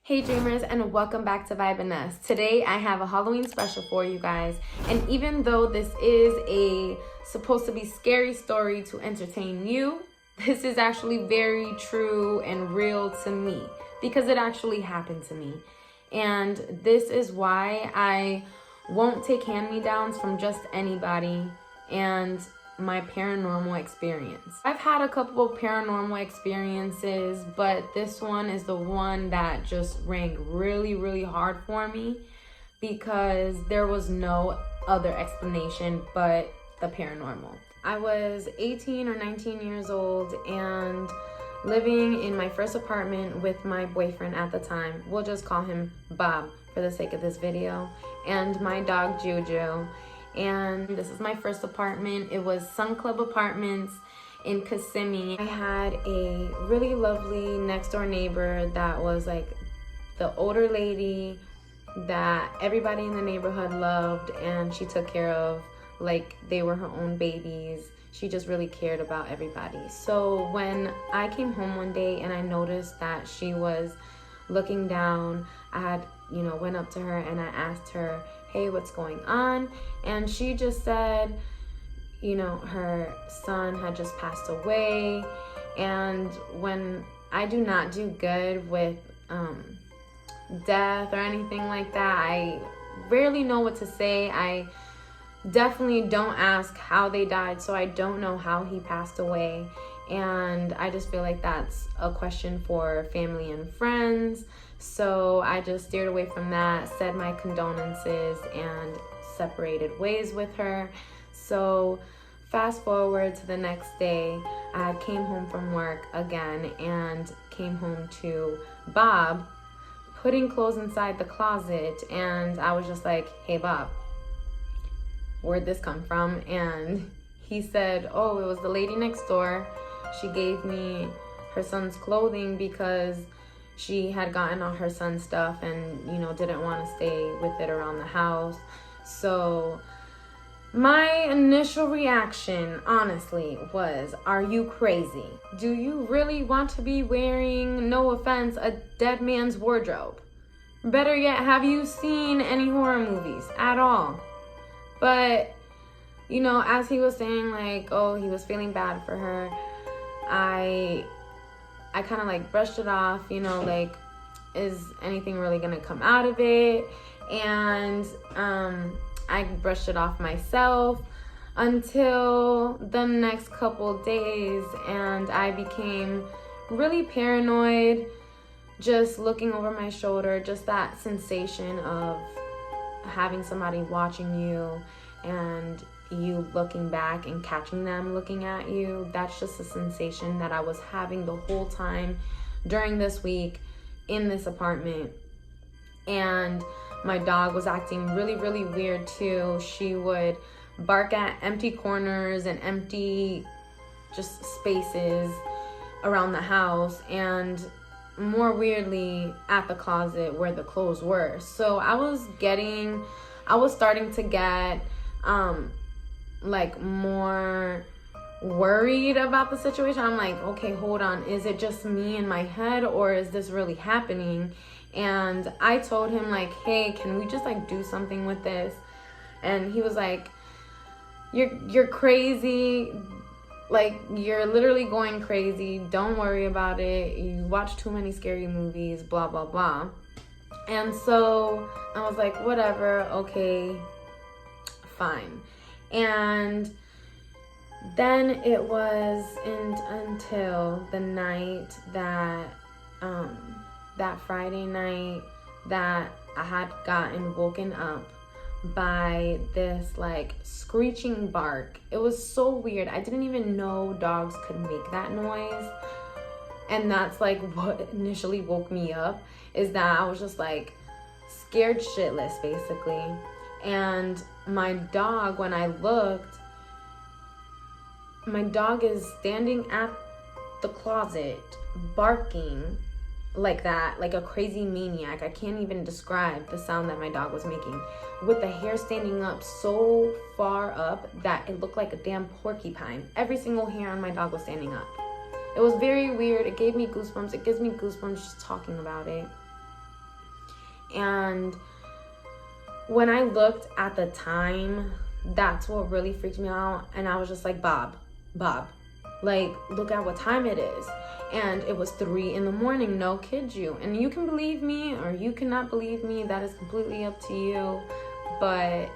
Hey dreamers, and welcome back to Vibe and Nest. Today I have a Halloween special for you guys, and even though this is supposed to be scary story to entertain you, this is actually very true and real to me because it actually happened to me. And this is why I won't take hand-me-downs from just anybody and my paranormal experience. I've had a couple of paranormal experiences, but this one is the one that just rang really, really hard for me because there was no other explanation but the paranormal. I was 18 or 19 years old and living in my first apartment with my boyfriend at the time. We'll just call him Bob for the sake of this video, and my dog Juju. And this is my first apartment. It was Sun Club Apartments in Kissimmee. I had a really lovely next door neighbor that was like the older lady that everybody in the neighborhood loved, and she took care of like they were her own babies. She just really cared about everybody. So when I came home one day and I noticed that she was looking down, I had, went up to her and I asked her, hey, what's going on? And she just said, her son had just passed away. And when I do not do good with death or anything like that, I rarely know what to say. I definitely don't ask how they died, so I don't know how he passed away. And I just feel like that's a question for family and friends. So I just steered away from that, said my condolences, and separated ways with her. So fast forward to the next day, I came home from work again and came home to Bob putting clothes inside the closet. And I was just like, hey Bob, where'd this come from? And he said, oh, it was the lady next door. She gave me her son's clothing because she had gotten all her son's stuff and, didn't want to stay with it around the house. So my initial reaction, honestly, was, are you crazy? Do you really want to be wearing, no offense, a dead man's wardrobe? Better yet, have you seen any horror movies at all? But, as he was saying, like, oh, he was feeling bad for her, I kind of like brushed it off, like, is anything really gonna come out of it? And I brushed it off myself until the next couple days, and I became really paranoid, just looking over my shoulder, just that sensation of having somebody watching you and you looking back and catching them looking at you. That's just a sensation that I was having the whole time during this week in this apartment. And my dog was acting really, really weird too. She would bark at empty corners and empty just spaces around the house, and more weirdly at the closet where the clothes were. So I was starting to get like more worried about the situation. I'm like, okay, hold on, is it just me in my head or is this really happening? And I told him like, hey, can we just like do something with this? And he was like, you're crazy, like you're literally going crazy, don't worry about it, you watch too many scary movies, blah blah blah. And so I was like, whatever, okay, fine. And then it wasn't until the night that that Friday night that I had gotten woken up by this like screeching bark. It was so weird. I didn't even know dogs could make that noise. And that's like what initially woke me up, is that I was just like scared shitless basically. And my dog, when I looked, my dog is standing at the closet barking like that, like a crazy maniac. I can't even describe the sound that my dog was making, with the hair standing up so far up that it looked like a damn porcupine. Every single hair on my dog was standing up. It was very weird. It gave me goosebumps. It gives me goosebumps just talking about it. And when I looked at the time, that's what really freaked me out. And I was just like, Bob, like, look at what time it is. And it was 3 a.m, no kid you. And you can believe me or you cannot believe me. That is completely up to you. But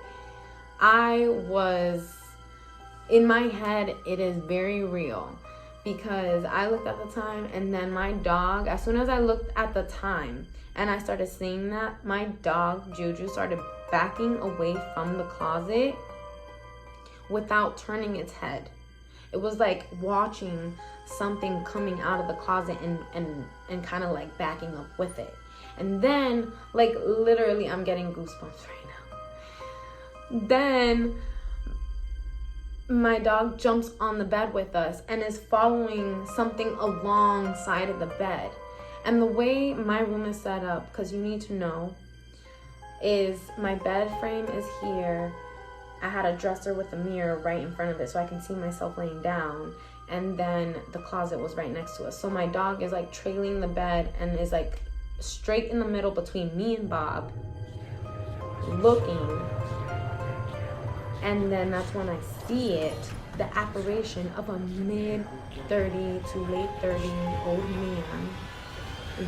I was, in my head, it is very real. Because I looked at the time, and then my dog, as soon as I looked at the time and I started seeing that, my dog, Juju, started backing away from the closet without turning its head. It was like watching something coming out of the closet and kind of like backing up with it. And then, like, literally, I'm getting goosebumps right now. Then my dog jumps on the bed with us and is following something alongside of the bed. And the way my room is set up, because you need to know, is my bed frame is here. I had a dresser with a mirror right in front of it so I can see myself laying down. And then the closet was right next to us. So my dog is like trailing the bed and is like straight in the middle between me and Bob, looking. And then that's when I see it, the apparition of a mid-30 to late 30 old man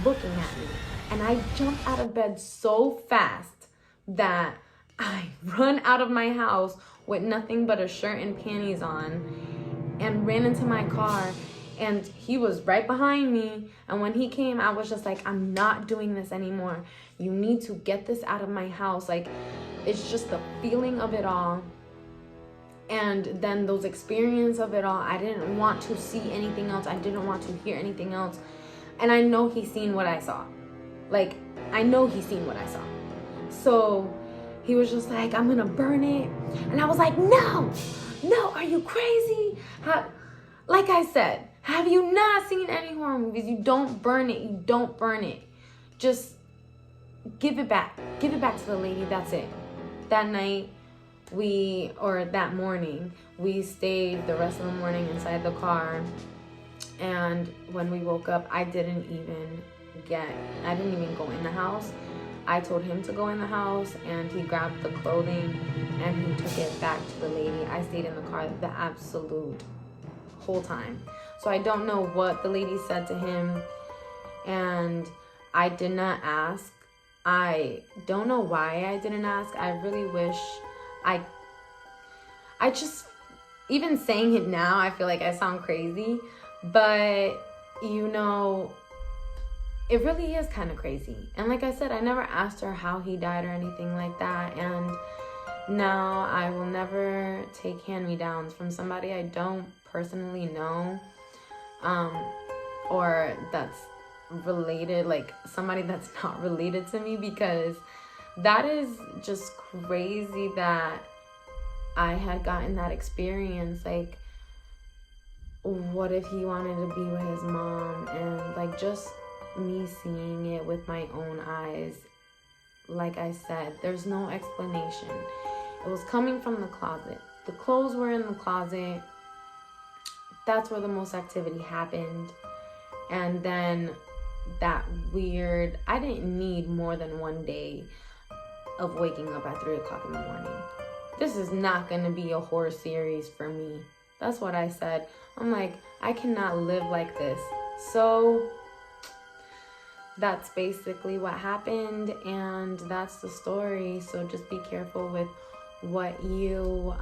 looking at me. And I jump out of bed so fast that I run out of my house with nothing but a shirt and panties on and ran into my car. And he was right behind me. And when he came, I was just like, I'm not doing this anymore. You need to get this out of my house. Like, it's just the feeling of it all. And then those experiences of it all, I didn't want to see anything else. I didn't want to hear anything else. And I know he's seen what I saw. Like, I know he's seen what I saw. So he was just like, I'm gonna burn it. And I was like, no, are you crazy? Like I said, have you not seen any horror movies? You don't burn it. Just give it back to the lady. That's it. That night, that morning, we stayed the rest of the morning inside the car. And when we woke up, I didn't even go in the house. I told him to go in the house, and he grabbed the clothing and he took it back to the lady. I stayed in the car the absolute whole time. So I don't know what the lady said to him, and I did not ask. I don't know why I didn't ask. I really wish I just, even saying it now, I feel like I sound crazy, but you know, it really is kind of crazy. And like I said, I never asked her how he died or anything like that. And now I will never take hand-me-downs from somebody I don't personally know, or that's related, like somebody that's not related to me, because that is just crazy that I had gotten that experience. Like, what if he wanted to be with his mom? And like, just me seeing it with my own eyes, like I said, there's no explanation. It was coming from the closet. The clothes were in the closet. That's where the most activity happened. And then that weird, I didn't need more than one day of waking up at 3 o'clock in the morning. This is not going to be a horror series for me. That's what I said. I'm like, I cannot live like this. So that's basically what happened, and that's the story. So just be careful with what you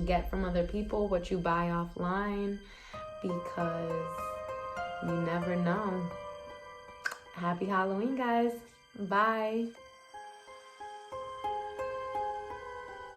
get from other people, what you buy offline, because you never know. Happy Halloween, guys. Bye.